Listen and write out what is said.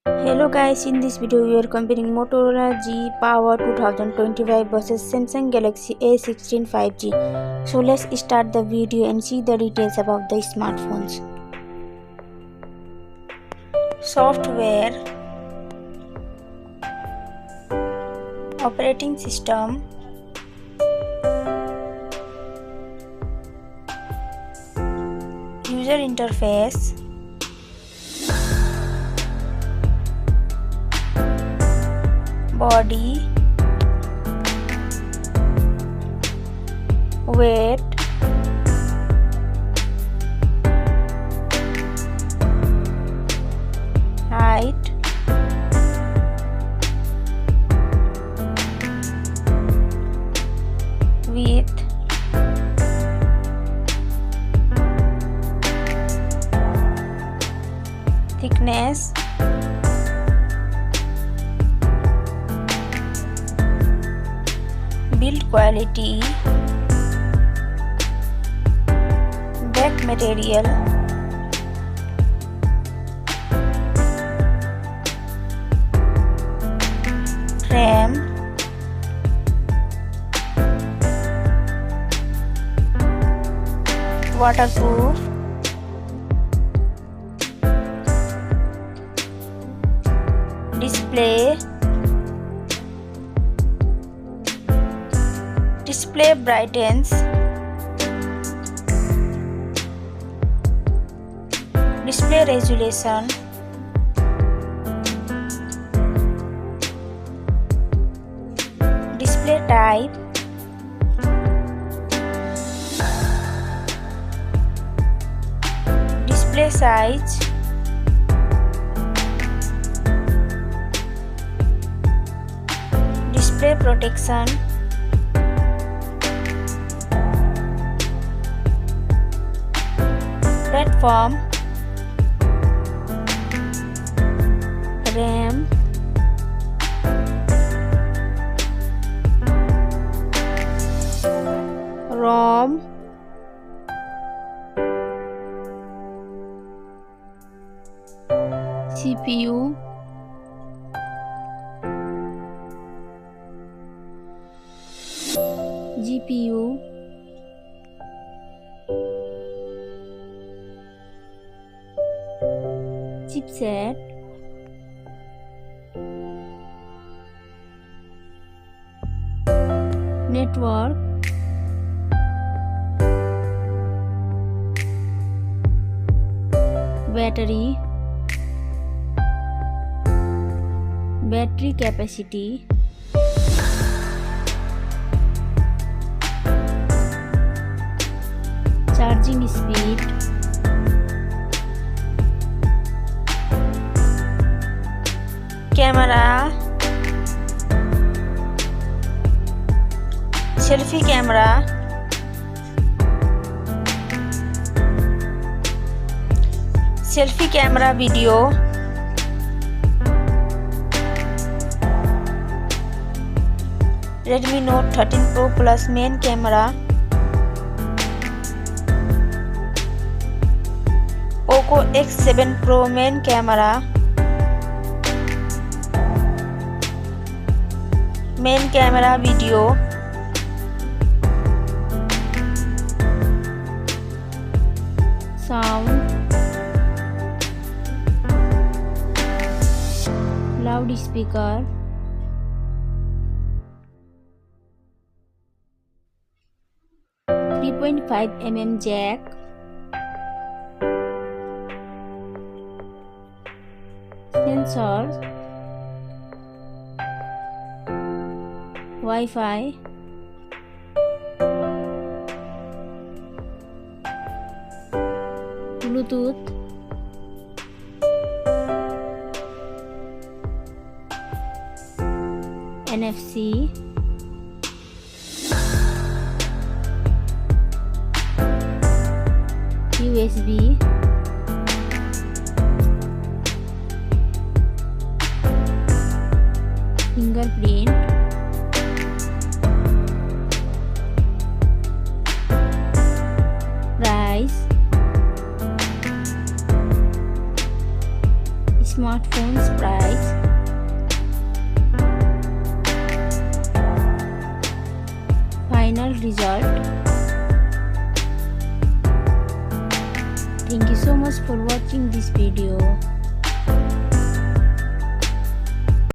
Hello guys, in this video we are comparing Motorola G Power 2025 versus Samsung Galaxy A16 5G. So let's start the video and see the details about the smartphones. Software, operating system, user interface, body, weight, height, width, thickness, build quality, back material, RAM, waterproof, display, display brightens, display resolution, display type, display size, display protection, platform, RAM, ROM, CPU, GPU, chipset, network, battery, battery capacity, charging speed, camera, selfie camera, selfie camera video, Redmi Note 13 Pro Plus main camera, Poco X7 Pro main camera, main camera video, sound, loudspeaker, .5mm jack, sensor, Wi-Fi, Bluetooth, NFC, USB, fingerprint, price, smartphones price. price. Final result. Thank you so much for watching this video.